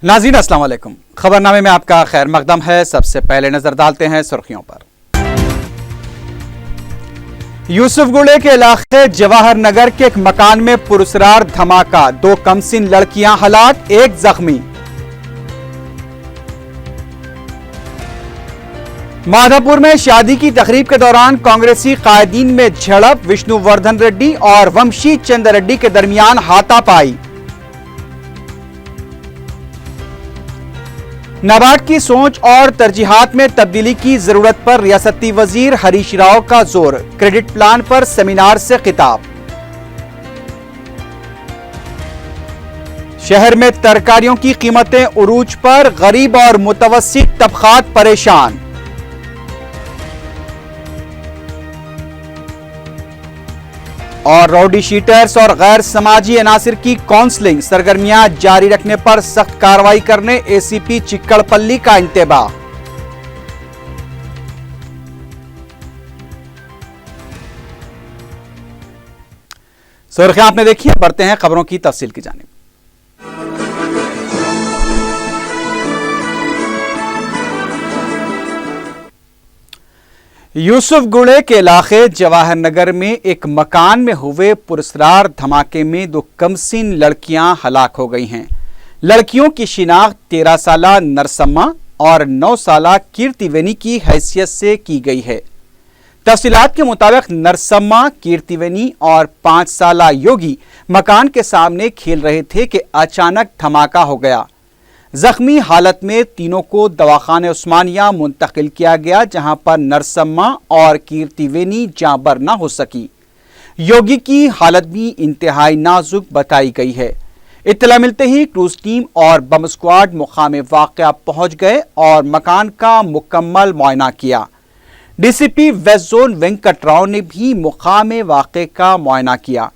नाज़रीन अस्सलाम वालेकुम। खबरनामे में आपका खैर मकदम है। सबसे पहले नजर डालते हैं सुर्खियों पर। यूसुफगुड़े के इलाके जवाहर नगर के एक मकान में पुरस्रार धमाका, 2 कमसिन लड़कियां हलाक, 1 जख्मी। माधापुर में शादी की तकरीब के दौरान कांग्रेसी कायदीन में झड़प, विष्णुवर्धन रेड्डी और वंशी चंद्र रेड्डी के दरमियान हाथापाई। नाबार्ड की सोच और तरजीहात में तब्दीली की जरूरत पर रियासती वजीर हरीश राव का जोर, क्रेडिट प्लान पर सेमिनार से खिताब। शहर में तरकारियों की कीमतें उरूज पर, गरीब और मुतवस्सित तबकात परेशान। और राउडी शीटर्स और गैर समाजी अनासिर की काउंसलिंग, सरगर्मियां जारी रखने पर सख्त कार्रवाई करने एसीपी चिक्कड़पल्ली का इंतबाह। सुर्खियां आपने देखी, बढ़ते हैं खबरों की तफसील की जानिब। यूसुफगुड़े के इलाके जवाहर नगर में एक मकान में हुए पुरस्रार धमाके में 2 कमसिन लड़कियां हलाक हो गई हैं। लड़कियों की शिनाख्त 13 साला नरसम्मा और 9 साला कीर्तिवेनी की हैसियत से की गई है। तफसीलात के मुताबिक नरसम्मा, कीर्तिवेनी और 5 साला योगी मकान के सामने खेल रहे थे कि अचानक धमाका हो गया। जख्मी हालत में तीनों को दवाखाने उस्मानिया मुंतकिल किया गया, जहां पर नरसम्मा और कीर्तिवेनी जांबर न हो सकी। योगी की हालत भी इंतहाई नाजुक बताई गई है। इत्तला मिलते ही क्रूज टीम और बम स्क्वाड मुकाम वाक़या पहुंच गए और मकान का मुकम्मल मुआयना किया। DCP west zone Venkat Rao ने भी मुकाम वाक़े का मुआयना किया।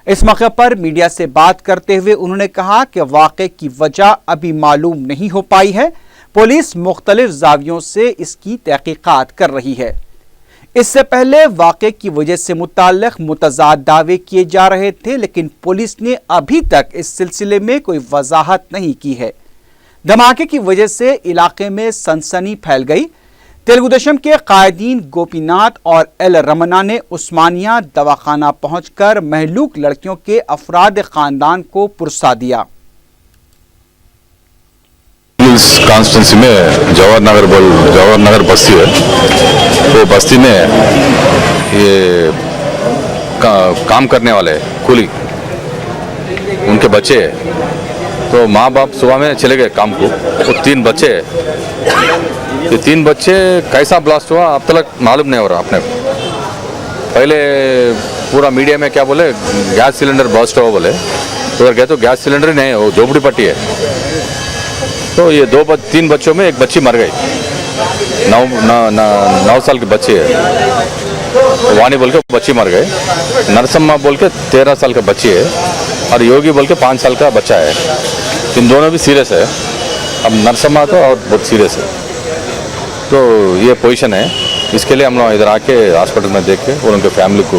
इस मौके पर मीडिया से बात करते हुए उन्होंने कहा कि वाक़े की वजह अभी मालूम नहीं हो पाई है। पुलिस मुख्तलिफ जावियों से इसकी तहकीकात कर रही है। इससे पहले वाक़े की वजह से मुताल्लिक़ मुतज़ाद दावे किए जा रहे थे, लेकिन पुलिस ने अभी तक इस सिलसिले में कोई वजाहत नहीं की है। धमाके की वजह से इलाके में सनसनी फैल गई। तेलुगु देशम के कायदीन गोपीनाथ और एल रमना ने उस्मानिया दवाखाना पहुंचकर महलूक लड़कियों के अफराद खानदान को पुरसा दिया। कॉन्स्टिट्यूंसी में जवाहर नगर बस्ती है, तो बस्ती में ये काम करने वाले कुली उनके बच्चे, तो माँ बाप सुबह में चले गए काम को। तो 3 बच्चे, ये 3 बच्चे कैसा ब्लास्ट हुआ अब तक मालूम नहीं हो रहा। अपने पहले पूरा मीडिया में क्या बोले, गैस सिलेंडर ब्लास्ट हुआ बोले, उधर गए तो गैस सिलेंडर ही नहीं है, वो झोपड़ी पट्टी है। तो ये 3 बच्चों में एक बच्ची मर गई, 9 साल के बच्चे है। वानी बोल के बच्ची मर गए, नरसम्मा बोल के 13 साल का बच्ची है, और योगी बोल के 5 साल का बच्चा है। इन दोनों भी सीरियस है। अब नरसम्मा तो और बहुत सीरियस है। तो ये पोजीशन है, इसके लिए हम लोग इधर आके हॉस्पिटल में देख के और उनके फैमिली को,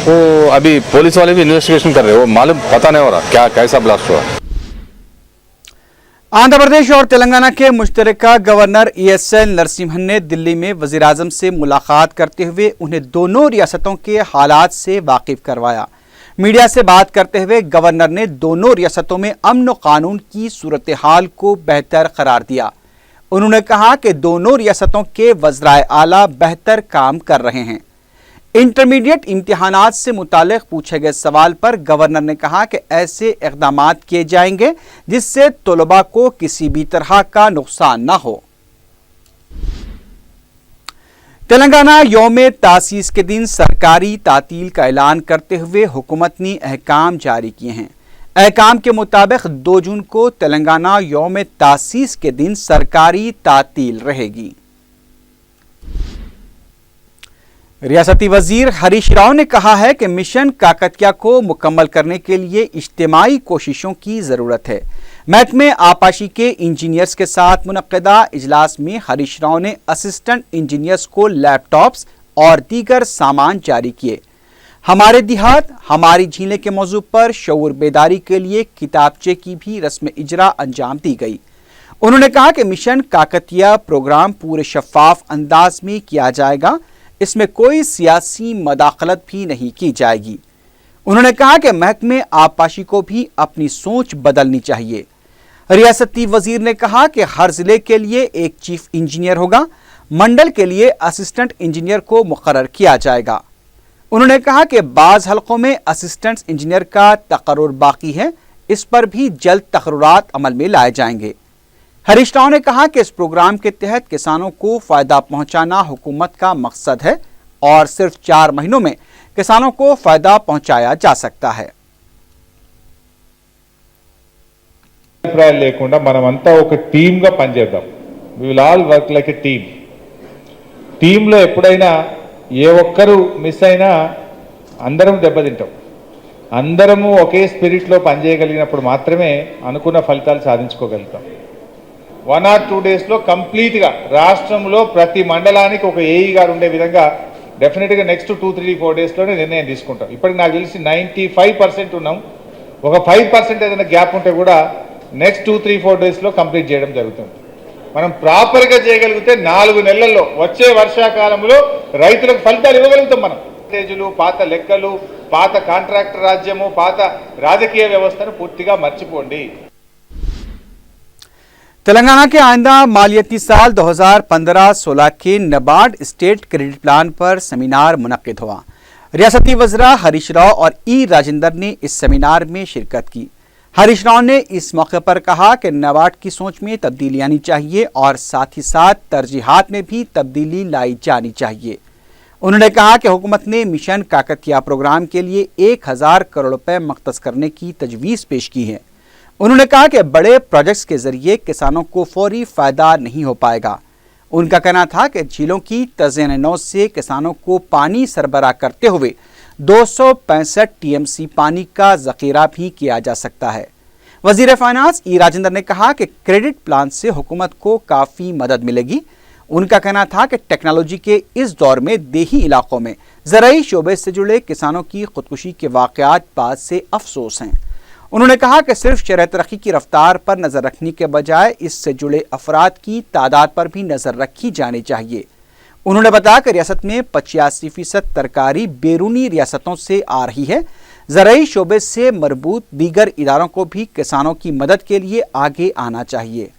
वो अभी पुलिस वाले भी इन्वेस्टिगेशन कर रहे हैं, वो मालूम पता नहीं हो रहा क्या कैसा ब्लास्ट हुआ। आंध्र प्रदेश और तेलंगाना के मुश्तरका गवर्नर ESL नरसिम्हन ने दिल्ली में वजीर आजम से मुलाकात करते हुए उन्हें दोनों रियासतों के हालात से वाकिफ करवाया। मीडिया से बात करते हुए गवर्नर ने दोनों रियासतों में अमन व कानून की सूरत हाल को बेहतर करार दिया। उन्होंने कहा कि दोनों रियासतों के वज़राए आला बेहतर काम कर रहे हैं। इंटरमीडिएट इम्तिहानात से मुतालिक पूछे गए सवाल पर गवर्नर ने कहा कि ऐसे इक़दामात किए जाएंगे जिससे तलबा को किसी भी तरह का नुकसान न हो। तेलंगाना यौम तासीस के दिन सरकारी तातील का ऐलान करते हुए हुकूमत ने अहकाम जारी किए हैं। अहकाम के मुताबिक 2 जून को तेलंगाना यौम तासीस के दिन सरकारी तातील रहेगी। रियासती वजीर हरीश राव ने कहा है कि मिशन काकतिया को मुकम्मल करने के लिए इज्तिमाई कोशिशों की ज़रूरत है। महकमे आपाशी के इंजीनियर्स के साथ मुनक्किदा इजलास में हरीश राव ने असिस्टेंट इंजीनियर्स को लैपटॉप्स और दीगर सामान जारी किए। हमारे देहात हमारी झीलें के मौजू पर शऊर बेदारी के लिए किताबचे की भी रस्म इजरा अंजाम दी गई। उन्होंने कहा कि मिशन काकतिया प्रोग्राम पूरे शफाफ अंदाज में किया जाएगा, इसमें कोई सियासी मदाखलत भी नहीं की जाएगी। उन्होंने कहा कि महकमे आबपाशी को भी अपनी सोच बदलनी चाहिए। रियासती वजीर ने कहा कि हर जिले के लिए एक चीफ इंजीनियर होगा, मंडल के लिए असिस्टेंट इंजीनियर को मुकर्रर किया जाएगा। उन्होंने कहा कि बाज़ हलकों में असिस्टेंट इंजीनियर का तकर्रुर बाकी है, इस पर भी जल्द तकर्रुरात अमल में लाए जाएंगे। हरीश राव ने कहा कि इस प्रोग्राम के तहत किसानों को फायदा पहुंचाना हुकूमत का मकसद है और सिर्फ 4 महीनों में किसानों को फायदा पहुंचाया जा सकता है। అభిప్రాయాలు లేకుండా మనమంతా ఒక టీమ్గా పనిచేద్దాం. We will all work like a team. టీంలో ఎప్పుడైనా ఏ ఒక్కరు మిస్ అయినా అందరం దెబ్బతింటాం. అందరము ఒకే స్పిరిట్లో పనిచేయగలిగినప్పుడు మాత్రమే అనుకున్న ఫలితాలు సాధించుకోగలుగుతాం. 1 or 2 డేస్లో కంప్లీట్గా రాష్ట్రంలో ప్రతి మండలానికి ఒక ఏఈ గారు ఉండే విధంగా డెఫినెట్గా నెక్స్ట్ 2-3-4 డేస్లోనే నిర్ణయం తీసుకుంటాం. ఇప్పటికి నాకు తెలిసి 95% ఉన్నాం. ఒక 5% ఏదైనా గ్యాప్ ఉంటే కూడా నెక్స్ట్ 2-3-4 డేస్లో కంప్లీట్ చేయడం జరుగుతుంది. మనం ప్రాపర్గా చేయగలిగితే 4 నెలల్లో వచ్చే వర్షాకాలంలో రైతులకు ఫలితాలు ఇవ్వగలుగుతాం. మనం స్టేజులు, పాత లెక్కలు, పాత కాంట్రాక్టర్ రాజ్యము, పాత రాజకీయ వ్యవస్థను పూర్తిగా మర్చిపోండి. तेलंगाना के आइंदा मालियाती साल 2015-16 के नबार्ड स्टेट क्रेडिट प्लान पर सेमिनार मुनक्किद हुआ। रियासती वज़रा हरीश राव और ई राजेंद्र ने इस सेमिनार में शिरकत की। हरीश राव ने इस मौके पर कहा कि नबार्ड की सोच में तब्दीली आनी चाहिए और साथ ही साथ तरजीहात में भी तब्दीली लाई जानी चाहिए। उन्होंने कहा कि हुकूमत ने मिशन काकतिया प्रोग्राम के लिए 1000 करोड़ रुपए मख्तस करने की तजवीज़ पेश की है। उन्होंने कहा कि बड़े प्रोजेक्ट्स के जरिए किसानों को फौरी फायदा नहीं हो पाएगा। उनका कहना था कि झीलों की तज़यीन नौ से किसानों को पानी सरबराह करते हुए 265 टीएमसी पानी का ज़ख़ीरा भी किया जा सकता है। वज़ीर फाइनेंस ई राजेंद्र ने कहा कि क्रेडिट प्लान से हुकूमत को काफ़ी मदद मिलेगी। उनका कहना था कि टेक्नोलॉजी के इस दौर में देही इलाकों में ज़राई शोबे से जुड़े किसानों की खुदकुशी के वाक़यात बाद से अफसोस हैं। उन्होंने कहा कि सिर्फ शरह तरक्की की रफ्तार पर नज़र रखने के बजाय इससे जुड़े अफराद की तादाद पर भी नज़र रखी जानी चाहिए। उन्होंने बताया कि रियासत में 85% तरकारी बैरूनी रियासतों से आ रही है। ज़राई शोबे से मरबूत दीगर इदारों को भी किसानों की मदद के लिए आगे आना चाहिए।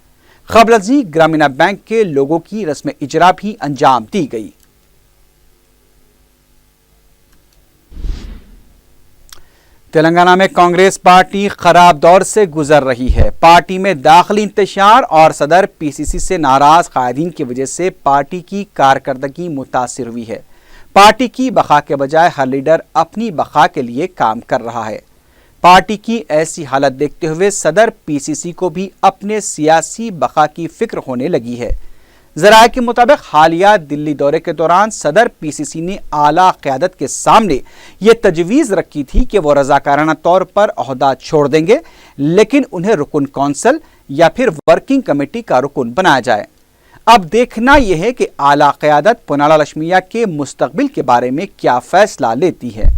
ख़बरजी ग्रामीण बैंक के लोगों की रस्म इजरा भी अंजाम दी गई। तेलंगाना में कांग्रेस पार्टी खराब दौर से गुजर रही है। पार्टी में दाखिली इंतशार और सदर पीसीसी से नाराज कायदीन की वजह से पार्टी की कारकर्दगी मुतासिर हुई है। पार्टी की बका के बजाय हर लीडर अपनी बका के लिए काम कर रहा है। पार्टी की ऐसी हालत देखते हुए सदर पीसीसी को भी अपने सियासी बका की फिक्र होने लगी है। ज़राए के मुताबिक हालिया दिल्ली दौरे के दौरान सदर पीसीसी ने आला क़यादत के सामने ये तजवीज़ रखी थी कि वो रज़ाकाराना तौर पर ओहदा छोड़ देंगे, लेकिन उन्हें रुकन कौंसल या फिर वर्किंग कमेटी का रुकन बनाया जाए। अब देखना यह है कि आला क़यादत पुनाला लक्ष्मिया के मुस्तकबिल के बारे में क्या फ़ैसला लेती है।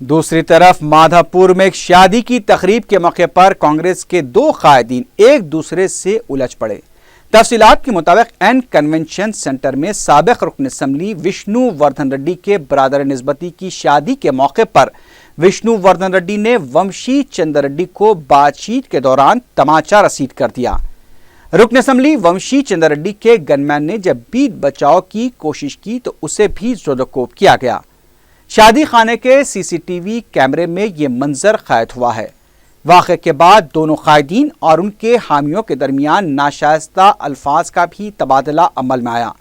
दूसरी तरफ माधापुर में एक शादी की तकरीब के मौके पर कांग्रेस के 2 कायदीन एक दूसरे से उलझ पड़े। तफसीलात के मुताबिक एन कन्वेंशन सेंटर में साबिक रुकन असम्बली विष्णु वर्धन रेड्डी के बरादर निस्बती की शादी के मौके पर विष्णु वर्धन रेड्डी ने वंशी चंद्र रेड्डी को बातचीत के दौरान तमाचा रसीद कर दिया। रुकन असम्बली वंशी चंद्र रेड्डी के गनमैन ने जब बीत बचाव की कोशिश की तो उसे भी जोदोकोब किया गया। शादी खाने के सीसीटीवी कैमरे में ये मंजर कैद हुआ है। वाक़े के बाद दोनों कायदीन और उनके हामियों के दरमियान नाशाइस्ता अल्फाज का भी तबादला अमल में आया।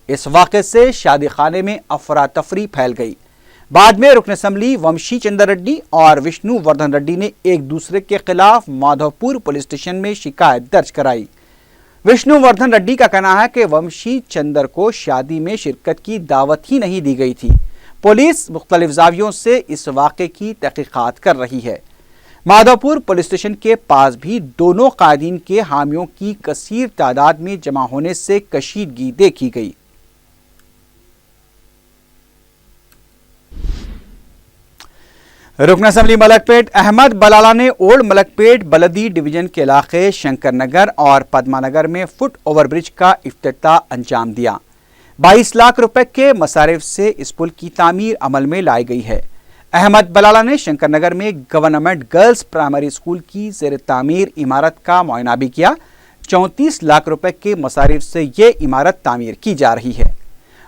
इस वाक़े से शादी खाने में अफरा तफरी फैल गई। बाद में रुकन असम्बली वंशी चंद्र रेड्डी और विष्णु वर्धन रेड्डी ने एक दूसरे के खिलाफ माधवपुर पुलिस स्टेशन में शिकायत दर्ज कराई। विष्णु वर्धन रेड्डी का कहना है कि वंशी चंद्र को शादी में शिरकत की दावत ही नहीं दी गई थी। पुलिस मुख्तलिफ जावियों से इस वाक़े की तहक़ीक़ात कर रही है। माधवपुर पुलिस स्टेशन के पास भी दोनों कायदीन के हामियों की कसीर तादाद में जमा होने से कशीदगी देखी गई। रुकन असम्बली मलकपेट अहमद बलाला ने ओल्ड मलकपेट बलदी डिवीजन के इलाके शंकर नगर और पद्मानगर में फुट ओवर ब्रिज का इफ्तिताह अंजाम दिया। 22 लाख रुपए के मसारिफ से इस पुल की तामीर अमल में लाई गई है। अहमद बलाला ने शंकर नगर में गवर्नमेंट गर्ल्स प्राइमरी स्कूल की ज़ेर तामीर इमारत का मुआयना भी किया। 34 लाख रुपए के मसारिफ से ये इमारत तामीर की जा रही है।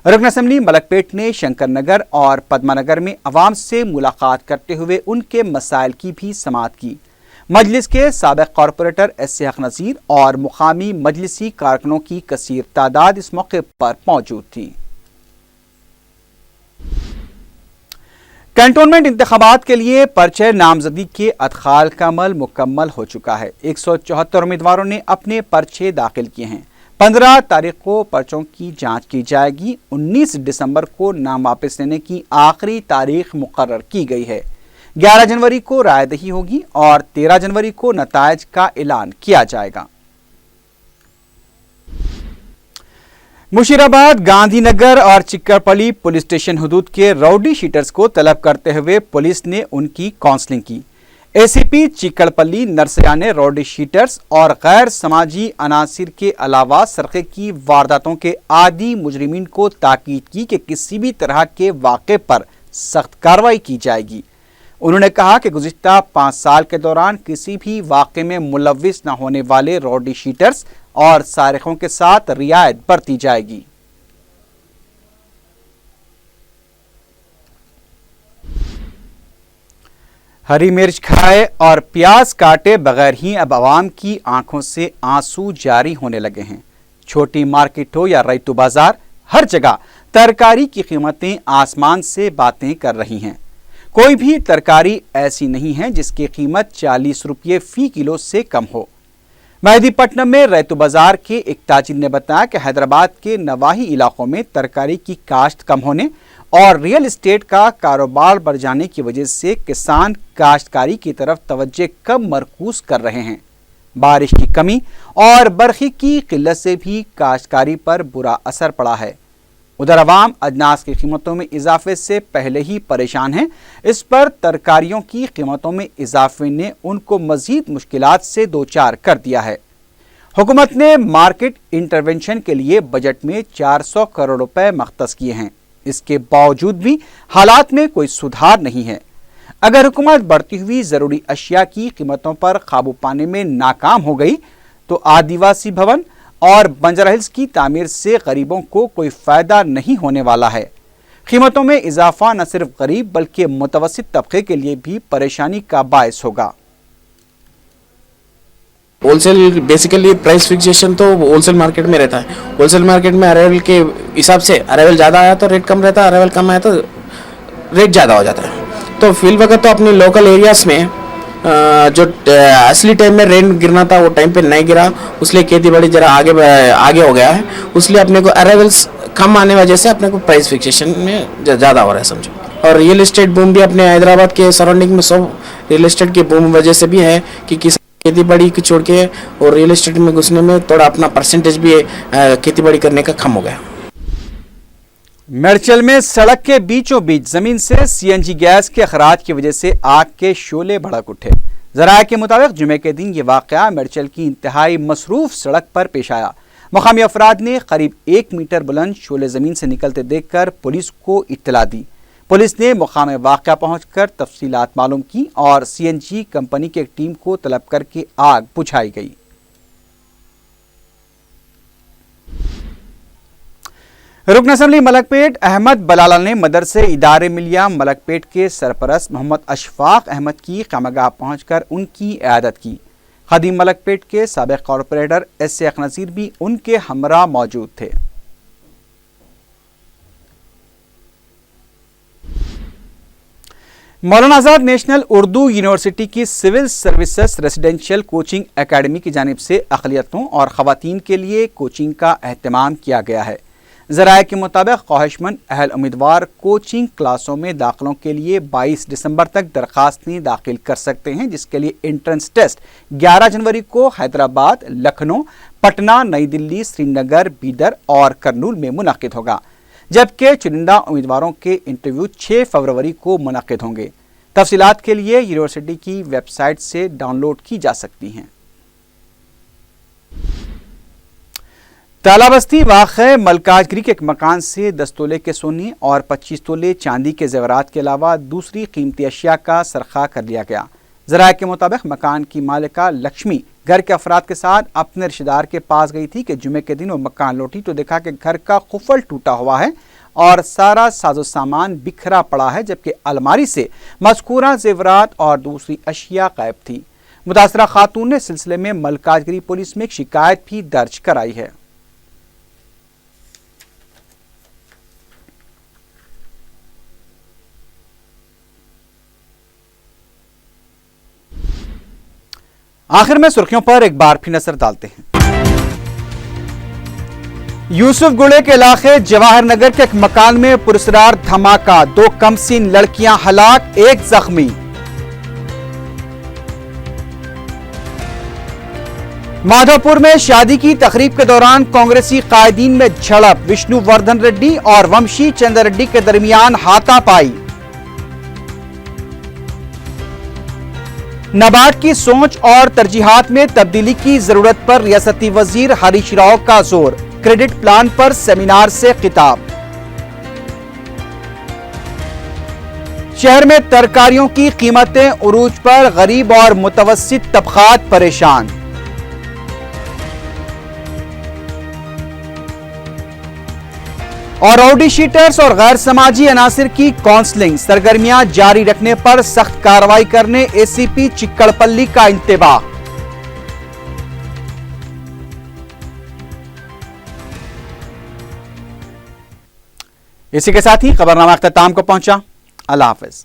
रुकन असम्बली मलकपेट ने शंकर नगर और पद्मानगर में अवाम से मुलाकात करते हुए उनके मसाइल की भी समाअत की। मजलिस के साबिक़ कॉरपोरेटर एस हक नज़ीर और मुकामी मजलिसी कारकुनों की कसीर तादाद इस मौके पर मौजूद थी। कैंटोनमेंट इंतखाबात के लिए पर्चे नामजदगी के अदखाल का अमल मुकम्मल हो चुका है। 174 उम्मीदवारों ने अपने पर्चे दाखिल किए हैं। 15 तारीख को पर्चों की जांच की जाएगी। 19 दिसंबर को नाम वापस लेने की आखिरी तारीख मुकर्रर की गई है। 11 जनवरी को रायदही होगी और 13 जनवरी को नतायज का ऐलान किया जाएगा। मुशीराबाद, गांधीनगर और चिक्करपल्ली पुलिस स्टेशन हुदूद के राउडी शीटर्स को तलब करते हुए पुलिस ने उनकी काउंसलिंग की। एसीपी चिक्करपल्ली नरसया ने राउडी शीटर्स और गैर समाजी अनासिर के अलावा सरक़े की वारदातों के आदी मुजरिमीन को ताकीद की कि किसी भी तरह के वाक़े पर सख्त कार्रवाई की जाएगी। उन्होंने कहा कि गुज़िश्ता 5 साल के दौरान किसी भी वाक़े में मुलव्विस न होने वाले राउडी शीटर्स और सारिकों के साथ रियायत बरती जाएगी। हरी मिर्च खाए और प्याज काटे बगैर ही अब आवाम की आंखों से आंसू जारी होने लगे हैं। छोटी मार्केट हो या रैतु बाजार, हर जगह तरकारी की कीमतें आसमान से बातें कर रही हैं। कोई भी तरकारी ऐसी नहीं है जिसकी कीमत 40 रुपये फी किलो से कम हो। मेहदीपट्टनम में रैतु बाजार के एक ताजिर ने बताया कि हैदराबाद के नवाही इलाकों में तरकारी की काश्त कम होने और रियल एस्टेट का कारोबार बढ़ जाने की वजह से किसान काश्तकारी की तरफ तवज्जो कम मरकूज कर रहे हैं। बारिश की कमी और बरखी की किल्लत से भी काश्तकारी पर बुरा असर पड़ा है। उधर अवाम अजनास की कीमतों में इजाफे से पहले ही परेशान हैं। इस पर तरकारियों की कीमतों में इजाफे ने उनको मजीद मुश्किलात से दो चार कर दिया है। हुकूमत ने मार्केट इंटरवेंशन के लिए बजट में 400 करोड़ रुपए मख्तस किए हैं। इसके बावजूद भी हालात में कोई सुधार नहीं है। अगर हुकूमत बढ़ती हुई ज़रूरी अशिया की कीमतों पर काबू पाने में नाकाम हो गई तो आदिवासी भवन और बंजारा हिल्स की तामीर से गरीबों को कोई फ़ायदा नहीं होने वाला है। कीमतों में इजाफा न सिर्फ गरीब बल्कि मुतवस्सित तबके के लिए भी परेशानी का बायस होगा। होलसेल बेसिकली प्राइस फिक्सेशन तो होलसेल मार्केट में रहता है। होलसेल मार्केट में अराइवल के हिसाब से अराइवल ज़्यादा आया तो रेट कम रहता है, अराइवल कम आया तो रेट ज़्यादा हो जाता है। तो फिल वक्त तो अपने लोकल एरियाज़ में जो असली टाइम में रेट गिरना था वो टाइम पे नहीं गिरा, उसलिए खेती बाड़ी जरा आगे हो गया है। उसलिए अपने को अराइवल्स कम आने वजह से अपने को प्राइस फिक्सेशन में ज़्यादा हो रहा है समझो। और रियल एस्टेट बूम भी अपने हैदराबाद के सराउंडिंग में सब रियल एस्टेट के बूम वजह से भी है कि खेती बाड़ी की छोड़ के और रियल एस्टेट में घुसने में थोड़ा अपना परसेंटेज भी खेती बाड़ी करने का कम हो गया। मेडचल में सड़क के बीचों बीच जमीन से सीएनजी गैस के अखराज की वजह से आग के शोले भड़क उठे। ज़राए के मुताबिक जुमे के दिन ये वाक़या मेडचल की इंतहाई मसरूफ सड़क पर पेश आया। मकामी अफराद ने करीब 1 मीटर बुलंद शोले ज़मीन से निकलते देखकर पुलिस को इत्तला दी। पुलिस ने मुकाम वाक़या पहुंचकर तफसीलात मालूम की और सीएनजी कंपनी की एक टीम को तलब करके आग बुझाई गई। रुकन असम्बली मलकपेट अहमद बलाला ने मदरसे इदारे मिलिया मलकपेट के सरपरस्त मोहम्मद अशफाक अहमद की क़यामगाह पहुंचकर उनकी इयादत की। खदीम मलकपेट के साबिक़ कॉरपोरेटर एस हक नज़ीर भी उनके हमरा मौजूद थे। मौलाना आज़ाद नेशनल उर्दू यूनिवर्सिटी की civil services residential coaching academy की जानिब से अक़लियतों और ख़वातीन के लिए कोचिंग का अहतमाम किया गया है। ज़राए के मुताबिक ख्वाहिशमंद अहल उम्मीदवार कोचिंग क्लासों में दाखिलों के लिए 22 दिसंबर तक दरखास्तें दाखिल कर सकते हैं, जिसके लिए एंट्रेंस टेस्ट 11 जनवरी को हैदराबाद, लखनऊ, पटना, नई दिल्ली, श्रीनगर, बीदर और करनूल में मुनक़िद होगा, जबकि चुनिंदा उम्मीदवारों के इंटरव्यू 6 फरवरी को मुनक़िद होंगे। تفصیلات کے لیے یونیورسٹی کی ویب سائٹ سے ڈاؤن لوڈ کی جا سکتی ہیں۔ تالا بستی واقع ملکاج گری کے ایک مکان سے 10 تولے کے سونے اور 25 تولے چاندی کے زیورات کے علاوہ دوسری قیمتی اشیاء کا سرقہ کر لیا گیا۔ ذرائع کے مطابق مکان کی مالکہ لکشمی گھر کے افراد کے ساتھ اپنے رشتہ دار کے پاس گئی تھی کہ جمعے کے دن وہ مکان لوٹی تو دیکھا کہ گھر کا قفل ٹوٹا ہوا ہے اور سارا ساز و سامان بکھرا پڑا ہے، جبکہ الماری سے مذکورہ زیورات اور دوسری اشیاء غائب تھی۔ متاثرہ خاتون نے اس سلسلے میں ملکاج گری پولیس میں ایک شکایت بھی درج کرائی ہے۔ آخر میں سرخیوں پر ایک بار پھر نظر ڈالتے ہیں۔ یوسف گڑے کے علاقے جواہر نگر کے ایک مکان میں پراسرار دھماکہ، 2 کمسین لڑکیاں ہلاک، 1 زخمی۔ مادھو پور میں شادی کی تقریب کے دوران کانگریسی قائدین میں جھڑپ، وشنو وردھن ریڈی اور ومشی چندر ریڈی کے درمیان ہاتھا پائی۔ نباٹ کی سوچ اور ترجیحات میں تبدیلی کی ضرورت پر ریاستی وزیر ہریش راؤ کا زور، کریڈٹ پلان پر سیمینار سے خطاب۔ شہر میں ترکاریوں کی قیمتیں عروج پر، غریب اور متوسط طبقات پریشان۔ اور راؤڈی شیٹرز اور غیر سماجی عناصر کی کونسلنگ، سرگرمیاں جاری رکھنے پر سخت کارروائی کرنے اے سی پی چکڑ پلی کا انتباہ۔ اسی کے ساتھ ہی خبرنامہ اختتام کو پہنچا۔ اللہ حافظ۔